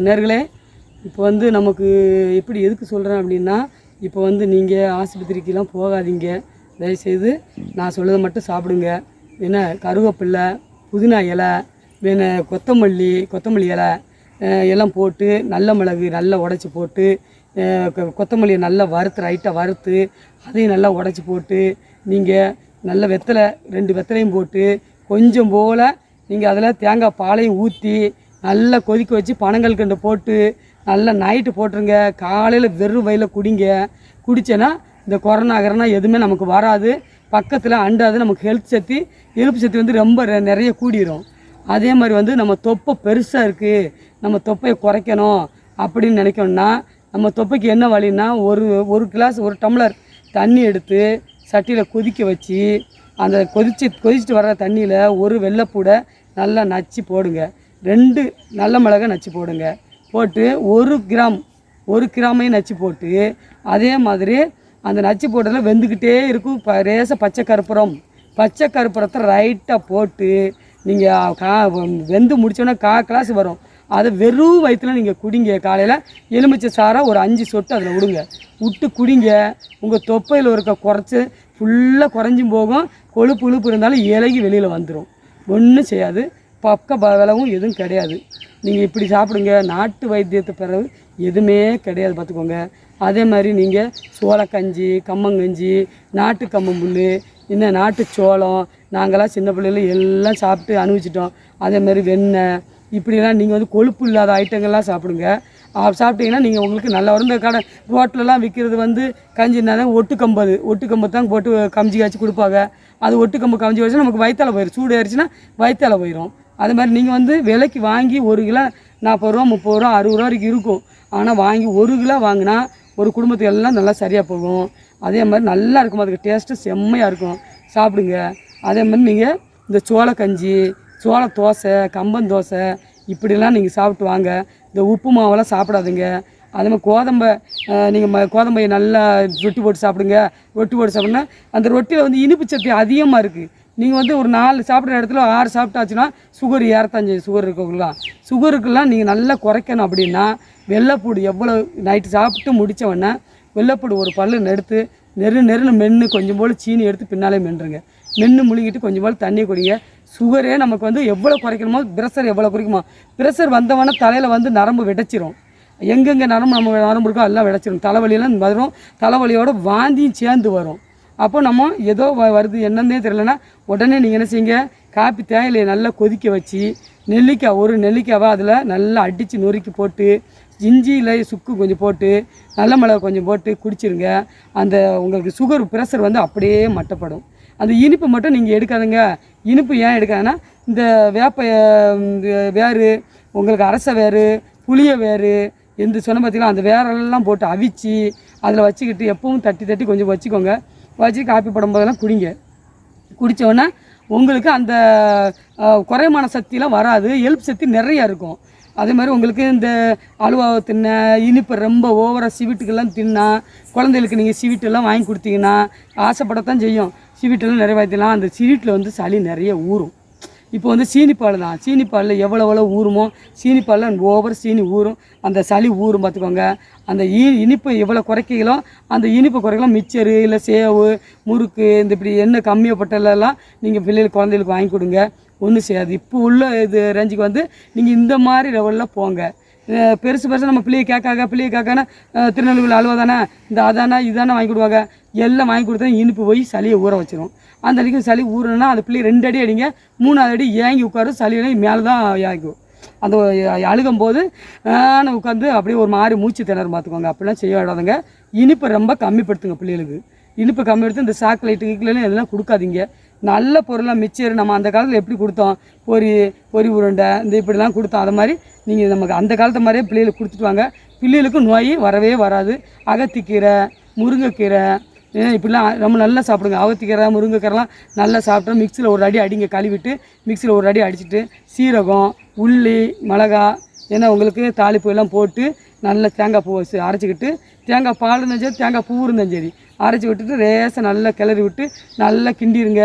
நேர்களே, இப்போ வந்து நமக்கு எப்படி எதுக்கு சொல்கிறேன் அப்படின்னா, இப்போ வந்து நீங்கள் ஆஸ்பத்திரிக்கெலாம் போகாதீங்க. தயவுசெய்து நான் சொல்கிறத மட்டும் சாப்பிடுங்க. என்ன கருவேப்பில்லை, புதினா இலை, கொத்தமல்லி இலை எல்லாம் போட்டு, நல்ல மிளகு நல்லா உடச்சி போட்டு, கொத்தமல்லியை நல்லா லைட்டாக வறுத்து அதையும் நல்லா உடச்சி போட்டு, நீங்கள் நல்ல வெத்தலை 2 வெத்தலையும் போட்டு, கொஞ்சம் போல் நீங்கள் அதில் தேங்காய் பாலையும் ஊற்றி நல்லா கொதிக்க வச்சு பனங்கல்கண்டு போட்டு நல்லா நைட்டு போட்டுருங்க. காலையில் வெறும் வயலில் குடிங்க. குடித்தேன்னா இந்த கொரோனா எதுவுமே நமக்கு வராது, பக்கத்தில் அண்டாது. நமக்கு எலும்பு சக்தி வந்து ரொம்ப நிறைய கூடிரும். அதே மாதிரி வந்து நம்ம தொப்பை பெருசாக இருக்குது, நம்ம தொப்பையை குறைக்கணும் அப்படின்னு நினைக்கணும்னா, நம்ம தொப்பைக்கு என்ன வழின்னா, ஒரு டம்ளர் தண்ணி எடுத்து சட்டியில் கொதிக்க வச்சு, அந்த கொதிச்சுட்டு வர்ற தண்ணியில் ஒரு வெள்ளைப்பூடை நல்லா நச்சு போடுங்க. 2 நல்ல மிளகை நச்சு போடுங்க. போட்டு 1 கிராமையும் நச்சு போட்டு, அதே மாதிரி அந்த நச்சு போட்டதில் வெந்துக்கிட்டே இருக்கும் ரேச பச்சை கற்பூரத்தை ரைட்டாக போட்டு நீங்கள் வெந்து முடித்தோன்னே 1/4 கிளாஸ் வரும். அதை வெறும் வயிற்றில் நீங்கள் குடிங்க. காலையில் எலுமிச்சை சாரை ஒரு 5 சொட்டு அதில் விட்டு குடிங்க. உங்கள் தொப்பையில் இருக்க ஃபுல்லாக குறைஞ்சும் போகும். கொழுப்பு இருந்தாலும் இலகி வெளியில் வந்துடும். ஒன்றும் செய்யாது, பக்க விளவும் எதுவும் கிடையாது. நீங்கள் இப்படி சாப்பிடுங்க. நாட்டு வைத்தியத்தை பிறகு எதுவுமே கிடையாது, பார்த்துக்கோங்க. அதே மாதிரி நீங்கள் சோளக்கஞ்சி, கம்மங்கஞ்சி, நாட்டு கம்மம்புல், இன்னும் நாட்டு சோளம், நாங்களாம் சின்ன பிள்ளைகள் எல்லாம் சாப்பிட்டு அனுபவிச்சிட்டோம். அதே மாதிரி வெண்ணெய், இப்படிலாம் நீங்கள் வந்து கொழுப்பு இல்லாத ஐட்டங்கள்லாம் சாப்பிடுங்க. சாப்பிட்டீங்கன்னா நீங்கள் உங்களுக்கு நல்லா வரும். இந்த ரோட்டிலலாம் விற்கிறது வந்து கஞ்சினால ஒட்டுக்கம்பு தான் போட்டு கஞ்சி காய்ச்சி கொடுப்பாங்க. அது ஒட்டுக்கம்பு கஞ்சி வச்சு நமக்கு வயிற்றால போயிடும். சூடு ஆயிடுச்சுன்னா வயிற்றால போயிடும். அது மாதிரி நீங்கள் வந்து விலைக்கு வாங்கி 1 கிலோ 40 ரூபா, 30 ரூபா, 60 ரூபா வரைக்கும் இருக்கும். ஆனால் வாங்கி 1 கிலோ வாங்கினா ஒரு குடும்பத்துக்கு எல்லாம் நல்லா சரியாக போகும். அதே மாதிரி நல்லா இருக்கும், அதுக்கு டேஸ்ட்டு செம்மையாக இருக்கும், சாப்பிடுங்க. அதே மாதிரி நீங்கள் இந்த சோளக்கஞ்சி, சோள தோசை, கம்பந்தோசை இப்படிலாம் நீங்கள் சாப்பிட்டு வாங்க. இந்த உப்பு மாவெல்லாம் சாப்பிடாதீங்க. அதே மாதிரி கோதம்பையை நல்லா ரொட்டி போட்டு சாப்பிடுங்க. ரொட்டி போட்டு சாப்பிட்னா அந்த ரொட்டியில் வந்து இனிப்பு சக்தி அதிகமாக இருக்குது. நீங்கள் வந்து ஒரு 4 சாப்பிட்ற இடத்துல 6 சாப்பிட்டாச்சுன்னா சுகர் ஏறத்தான் செய்யும். சுகருக்கெல்லாம் நீங்கள் நல்லா குறைக்கணும் அப்படின்னா, வெள்ளைப்பூடு எவ்வளோ நைட்டு சாப்பிட்டு முடித்தவொடனே வெள்ளைப்பூடு ஒரு பல்லு எடுத்து நெருன்னு மென்று கொஞ்சம் போல் சீனி எடுத்து பின்னாலே மென்றுங்க. மென்று முழுங்கிட்டு கொஞ்சம் போல் தண்ணி குடிங்க. சுகரே நமக்கு வந்து எவ்வளோ குறைக்கணுமோ, ப்ரெஷர் எவ்வளோ குறைக்குமோ, ப்ரெஷர் வந்தவொடனே தலையில் வந்து நரம்பு விடைச்சிரும். எங்கெங்கே நரம்பு இருக்கோ எல்லாம் விடைச்சிரும். தலைவலியெல்லாம் வரும். தலைவலியோட வாந்தியும் சேர்ந்து வரும். அப்போ நம்ம ஏதோ வருது என்னன்னே தெரியலன்னா, உடனே நீங்கள் என்ன செய்யுங்க, காப்பி தேயிலையை நல்லா கொதிக்க வச்சு ஒரு நெல்லிக்காவை அதில் நல்லா அடித்து நொறுக்கி போட்டு, இஞ்சியில் சுக்கு கொஞ்சம் போட்டு, நல்ல மிளகு கொஞ்சம் போட்டு குடிச்சிருங்க. அந்த உங்களுக்கு சுகர் ப்ரெஷர் வந்து அப்படியே மட்டப்படும். அந்த இனிப்பு மட்டும் நீங்கள் எடுக்காதுங்க. இனிப்பு ஏன் எடுக்காதுன்னா, இந்த வேறு, உங்களுக்கு அரச வேறு, புளிய வேறு சொன்ன பார்த்தீங்களா, அந்த வேரெல்லாம் போட்டு அவிச்சு அதில் வச்சுக்கிட்டு எப்பவும் தட்டி கொஞ்சம் வச்சுக்கோங்க. வச்சு காப்பி போடும்போதெல்லாம் குடிங்க. குடித்தோடனே உங்களுக்கு அந்த குறைமான சக்தியெலாம் வராது, எலும்பு சக்தி நிறையா இருக்கும். அதே மாதிரி உங்களுக்கு இந்த அலுவாவை தின்ன, இனிப்பு ரொம்ப ஓவராக ஸ்வீட்டுக்கெல்லாம் தின்னா, குழந்தைகளுக்கு நீங்கள் ஸ்வீட்டெல்லாம் வாங்கி கொடுத்தீங்கன்னா ஆசைப்படத்தான் செய்யும். ஸ்வீட்டெல்லாம் நிறைய வாங்கிக்கலாம். அந்த ஸ்வீட்டில் வந்து சளி நிறைய ஊறும். இப்போ வந்து சீனிப்பால் தான், சீனிப்பாலில் எவ்வளோ ஊறுமோ, சீனிப்பாலில் ஓவர் சீனி ஊறும், அந்த சளி ஊறும், பார்த்துக்கோங்க. அந்த இனிப்பு எவ்வளோ குறைக்கீங்களோ அந்த இனிப்பு குறைக்கலாம். மிச்சரு இல்லை சேவு, முறுக்கு, இந்த இப்படி என்ன கம்மியப்பட்டலாம் நீங்கள் குழந்தைகளுக்கு வாங்கி கொடுங்க. ஒன்றும் செய்யாது. இப்போ உள்ள இது ரேஞ்சுக்கு வந்து நீங்கள் இந்த மாதிரி லெவலில் போங்க. பெருசு நம்ம பிள்ளையை கேட்காங்கன்னா திருநெல்வேலி அலுவா தானே, இந்த இதானே வாங்கி கொடுவாங்க. எல்லாம் வாங்கி கொடுத்தா இனிப்பு போய் சளியை ஊற வச்சிடும். அந்த அடிக்கும் சளி ஊறணுன்னா அந்த பிள்ளை 2 அடி அடிங்க, 3வது அடி ஏங்கி உட்காரும். சளியில மேலே தான் ஏங்கும். அந்த அழுகும்போது உட்காந்து அப்படியே ஒரு மாதிரி மூச்சு திணறும், பார்த்துக்கோங்க. அப்படிலாம் செய்ய விடாதுங்க. இனிப்பை ரொம்ப கம்மிப்படுத்துங்க பிள்ளைகளுக்கு. இனிப்பை கம்மிப்படுத்தி இந்த சாக்லேட்டு எல்லாம் கொடுக்காதீங்க. நல்ல பொருளாக மிச்சர் நம்ம அந்த காலத்தில் எப்படி கொடுத்தோம், பொரி உருண்டை இந்த இப்படிலாம் கொடுத்தோம். அது மாதிரி நீங்கள் நமக்கு அந்த காலத்து மாதிரியே பிள்ளைகளுக்கு கொடுத்துட்டு வாங்க. பிள்ளைகளுக்கு நோய் வரவே வராது. அகத்திக்கீரை, முருங்கைக்கீரை இப்படிலாம் ரொம்ப நல்லா சாப்பிடுங்க. அகத்திக்கீரை, முருங்கைக்கீரைலாம் நல்லா சாப்பிட்டோம். மிக்சியில் ஒரு அடி அடிங்க, கழுவிட்டு மிக்சியில் ஒரு அடி அடிச்சுட்டு சீரகம், உள்ளி, மிளகா, ஏன்னா உங்களுக்கு தாளிப்பு எல்லாம் போட்டு நல்லா தேங்காய் பூ வச்சு அரைச்சிக்கிட்டு, தேங்காய் பால் இருந்தாலும் சரி, தேங்காய் பூ இருந்தாலும் சரி, அரைச்சி விட்டுட்டு ரேசை நல்லா கிளறி விட்டு நல்லா கிண்டிடுங்க.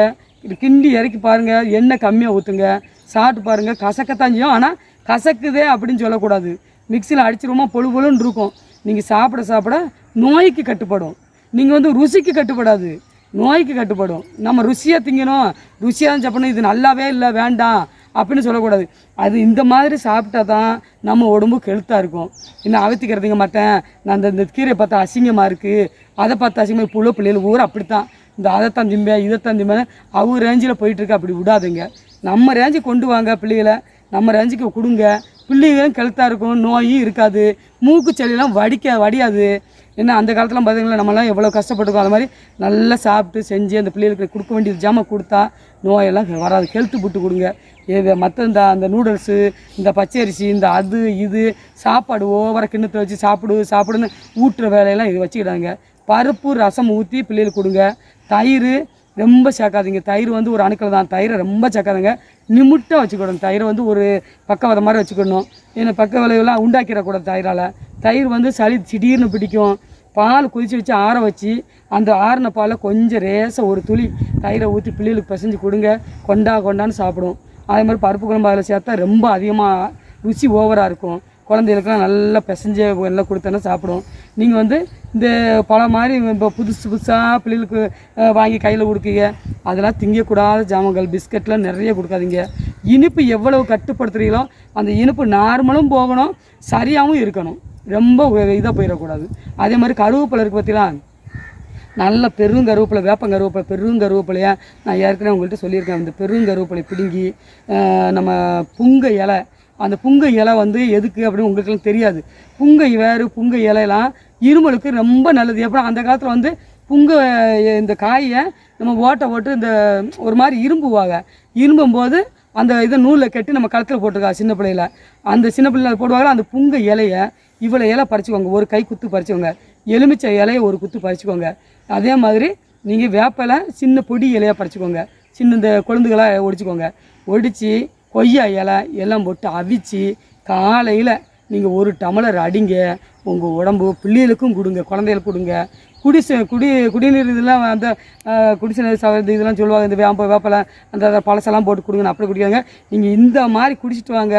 கிண்டி இறக்கி பாருங்கள், எண்ணெய் கம்மியாக ஊற்றுங்க. சாப்பிட்டு பாருங்கள். கசக்கத்தான் செய்யும், ஆனால் கசக்குதே அப்படின்னு சொல்லக்கூடாது. மிக்சியில் அடிச்சிருவோமா பொழு பொழுன்னு இருக்கும். நீங்கள் சாப்பிட சாப்பிட நோய்க்கு கட்டுப்படும். நீங்கள் வந்து ருசிக்கு கட்டுப்படாது, நோய்க்கு கட்டுப்படும். நம்ம ருசியாக திங்கணும், ருசியாக சாப்பிடணும், இது நல்லாவே இல்லை வேண்டாம் அப்படின்னு சொல்லக்கூடாது. அது இந்த மாதிரி சாப்பிட்டா தான் நம்ம உடம்புக்கு ஹெல்த்தாக இருக்கும். இன்னும் அவித்திக்கிறதுங்க மாட்டேன், நான் இந்த கீரையை பார்த்தா அசிங்கமாக இருக்குது, அதை பார்த்து அசிங்கமாக புள்ள பிள்ளைகள் ஊர் அப்படித்தான், இந்த அதைத்தான் திம்பேன் இதைத்தான் திம்பேன் அவங்க ரேஞ்சில் போயிட்டுருக்கு. அப்படி விடாதுங்க, நம்ம ரேஞ்சுக்கு கொண்டு வாங்க பிள்ளைகளை, நம்ம ரேஞ்சுக்கு கொடுங்க. பிள்ளைகளும் ஹெல்த்தாக இருக்கும், நோயும் இருக்காது, மூக்கு சளியெல்லாம் வடியாது. ஏன்னா அந்த காலத்துலாம் பார்த்தீங்கன்னா நம்மளாம் எவ்வளோ கஷ்டப்பட்டுருக்கோம். அது மாதிரி நல்லா சாப்பிட்டு செஞ்சு அந்த பிள்ளைகளுக்கு கொடுக்க வேண்டியது ஜாமான் கொடுத்தா நோயெல்லாம் வராது. ஹெல்த்து புட்டு கொடுங்க. மற்ற இந்த நூடுல்ஸு, இந்த பச்சரிசி, இந்த அது இது சாப்பாடு ஓவராக கிண்ணத்தை வச்சு சாப்பிடுன்னு ஊட்டுற வேலையெல்லாம் இது வச்சுக்கிடாங்க. பருப்பு ரசம் ஊற்றி பிள்ளைகளுக்கு கொடுங்க. தயிர் ரொம்ப சேர்க்காதீங்க, தயிர் வந்து ஒரு அணுக்கள் தான், தயிரை ரொம்ப சேர்க்காதுங்க, நிமிட்டாக வச்சுக்கணும். தயிரை வந்து ஒரு பக்கவதை மாதிரி வச்சுக்கணும். ஏன்னா பக்க விளைவுலாம் உண்டாக்கிடக்கூடாது தயிரால். தயிர் வந்து சளி திடீர்னு பிடிக்கும். பால் கொதித்து வச்சு ஆற வச்சு அந்த ஆறின பாலை கொஞ்சம் ரேசாக ஒரு துளி தயிரை ஊற்றி பிள்ளைகளுக்கு பிசைஞ்சு கொடுங்க. கொண்டான்னு சாப்பிடும். அதே மாதிரி பருப்பு குழம்பு அதில் சேர்த்தா ரொம்ப அதிகமாக ருசி ஓவராக இருக்கும். குழந்தைகளுக்கெல்லாம் நல்லா பிசைஞ்சு எல்லாம் கொடுத்தோன்னா சாப்பிடும். நீங்கள் வந்து இந்த பழம் மாதிரி இப்போ புதுசாக பிள்ளைகளுக்கு வாங்கி கையில் கொடுக்குங்க, அதெல்லாம் திங்கக்கூடாத ஜாமங்கள். பிஸ்கட்லாம் நிறைய கொடுக்காதீங்க. இனிப்பு எவ்வளவு கட்டுப்படுத்துகிறீங்களோ அந்த இனிப்பு நார்மலும் போகணும், சரியாகவும் இருக்கணும், ரொம்ப இதாக போயிடக்கூடாது. அதே மாதிரி கருவேப்பிலை இருக்குது பார்த்தீங்களா, நல்ல பெருங்கருவேப்பிலை, வேப்பங்கருவேப்பிலை, பெருங்கருவேப்பிலையை நான் ஏற்கனவே உங்கள்கிட்ட சொல்லியிருக்கேன். இந்த பெருங்கருவேப்பிலை பிடுங்கி நம்ம புங்க இலை, அந்த புங்க இலை வந்து எதுக்கு அப்படின்னு உங்களுக்குலாம் தெரியாது. புங்கை வேறு புங்கை இலையெல்லாம் இருமலுக்கு ரொம்ப நல்லது. எப்படின்னா அந்த காலத்தில் வந்து புங்க இந்த காயை நம்ம ஓட்டு இந்த ஒரு மாதிரி இரும்பும்போது அந்த இதை நூலில் கட்டி நம்ம கழுத்தில் போட்டிருக்கா சின்ன பிள்ளையில். அந்த சின்ன பிள்ளைல போடுவாங்க. அந்த புங்க இலையை இவ்வளோ இலை பறிச்சுக்கோங்க, ஒரு கை குத்து பறிச்சுக்கோங்க. எலுமிச்சை இலையை ஒரு குத்து பறிச்சுக்கோங்க. அதே மாதிரி நீங்கள் வேப்பலை சின்ன பொடி இலையாக பறிச்சுக்கோங்க. சின்ன இந்த கொழுந்துகளாக ஒடிச்சிக்கோங்க. ஒடித்து கொய்யா இலை எல்லாம் போட்டு அவிச்சு காலையில் நீங்கள் ஒரு டம்ளர் அடிங்க. உங்கள் உடம்பு பிள்ளைகளுக்கும் கொடுங்க, குழந்தைகளுக்கு கொடுங்க. குடிநீர் இதெல்லாம் அந்த குடிசை இதெல்லாம் சொல்லுவாங்க, இந்த வேப்பலை அந்த பழசெல்லாம் போட்டு கொடுங்க, அப்படி குடிக்காங்க. நீங்கள் இந்த மாதிரி குடிச்சிட்டு வாங்க,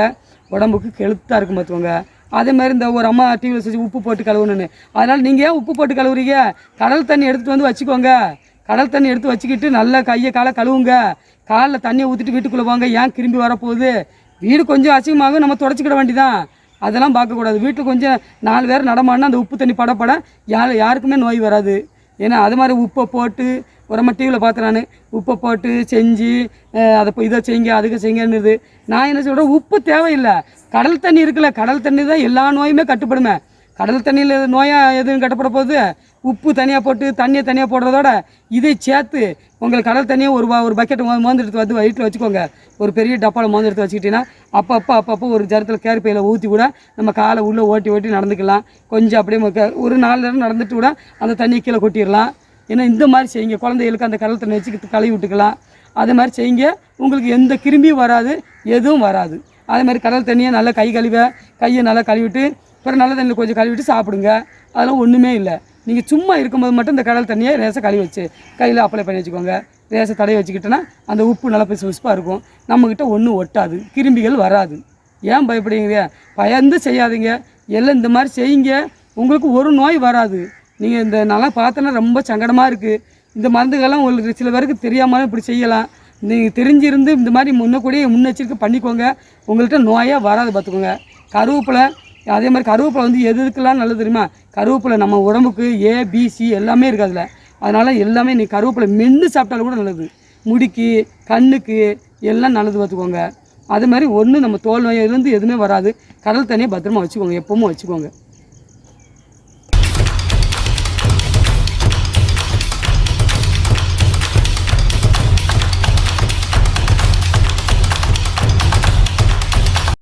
உடம்புக்கு ஹெல்த்தாக இருக்கும் பார்த்துக்கோங்க. அதே மாதிரி இந்த ஒரு அம்மா டிவியில் வச்சு உப்பு போட்டு கழுவுணுன்னு, அதனால் நீங்கள் ஏன் உப்பு போட்டு கழுவுறீங்க? கடல் தண்ணி எடுத்துகிட்டு வந்து வச்சுக்கோங்க. கடல் தண்ணி எடுத்து வச்சுக்கிட்டு நல்லா கையை காலை கழுவுங்க. காலில் தண்ணியை ஊற்றிட்டு வீட்டுக்குள்ளே வாங்க. ஏன் கிரும்பி வரப்போகுது? வீடு கொஞ்சம் அசிங்கமாகும், நம்ம தொடச்சிக்கிட வேண்டிதான். அதெல்லாம் பார்க்கக்கூடாது. வீட்டில் கொஞ்சம் 4 பேர் நடமாடினா அந்த உப்பு தண்ணி படப்பட யாருக்குமே நோய் வராது. ஏன்னா அது மாதிரி உப்பை போட்டு ஒரு அம்மா டிவியில் பார்த்தேன் நான், உப்பை போட்டு செஞ்சு அதை இதை செய்யுங்க அதுக்கு செய்யுங்கன்னுது. நான் என்ன சொல்கிறேன், உப்பு தேவையில்லை. கடல் தண்ணி இருக்குல்ல, கடல் தண்ணி தான் எல்லா நோயுமே கட்டுப்படுமே. கடல் தண்ணியில் நோயாக எதுவும் கட்டுப்பட போகுது? உப்பு தனியாக போட்டு தண்ணியை தனியாக போடுறதோட இதை சேர்த்து உங்களுக்கு கடல் தண்ணியை ஒரு பக்கெட் மோந்தெடுத்து வந்து வயிற்றில் வச்சுக்கோங்க. ஒரு பெரிய டப்பாவில் மோந்தெடுத்து வச்சுக்கிட்டிங்கன்னா அப்பப்போ ஒரு ஜரத்தில் கேர்பையில் ஊற்றி கூட நம்ம காலை உள்ளே ஓட்டி நடந்துக்கலாம். கொஞ்சம் அப்படியே ஒரு 4 நேரம் நடந்துட்டு கூட அந்த தண்ணியை கீழே கொட்டிடலாம். ஏன்னா இந்த மாதிரி செய்யுங்க. குழந்தைகளுக்கு அந்த கடல் தண்ணி வச்சுக்கிட்டு கழுவி விட்டுக்கலாம். அதே மாதிரி செய்யுங்க, உங்களுக்கு எந்த கிரும்பியும் வராது, எதுவும் வராது. அதே மாதிரி கடல் தண்ணியை நல்லா கையை நல்லா கழுவிட்டு அப்புறம் நல்ல தண்ணியில் கொஞ்சம் கழுவிட்டு சாப்பிடுங்க. அதெல்லாம் ஒன்றுமே இல்லை. நீங்கள் சும்மா இருக்கும்போது மட்டும் இந்த கடல் தண்ணியை ரேசை கழுவி வச்சு கையில் அப்ளை பண்ணி வச்சுக்கோங்க. ரேசை தடவி வச்சுக்கிட்டோன்னா அந்த உப்பு நல்லா பிசுப்பாக இருக்கும், நம்மக்கிட்ட ஒன்றும் ஒட்டாது, கிரும்பிகள் வராது. ஏன் பயப்படுவீங்க? பயந்து செய்யாதீங்க. எல்லாம் இந்த மாதிரி செய்யுங்க, உங்களுக்கு ஒரு நோய் வராது. நீங்கள் இந்த நல்லா பார்த்தோன்னா ரொம்ப சங்கடமாக இருக்குது. இந்த மருந்துகள்லாம் உங்களுக்கு சில பேருக்கு தெரியாமலும் இப்படி செய்யலாம். நீங்கள் தெரிஞ்சிருந்து இந்த மாதிரி முன்னெச்சரிக்கை பண்ணிக்கோங்க, உங்கள்கிட்ட நோயாக வராது பார்த்துக்கோங்க. கருவேப்பிலை, அதே மாதிரி கருவேப்பிலை வந்து எதுக்கெல்லாம் நல்லது தெரியுமா? கருவேப்பிலை நம்ம உடம்புக்கு ஏபிசி எல்லாமே இருக்குது அதில். அதனால் எல்லாமே நீ கருவேப்பிலை மென்று சாப்பிட்டாலும் கூட நல்லது. முடிக்கு கண்ணுக்கு எல்லாம் நல்லது பார்த்துக்கோங்க. அது மாதிரி ஒன்று நம்ம தோல் நோயிலேருந்து எதுவுமே வராது. கடல் தண்ணியை பத்திரமா வச்சுக்கோங்க, எப்பவும் வச்சுக்கோங்க.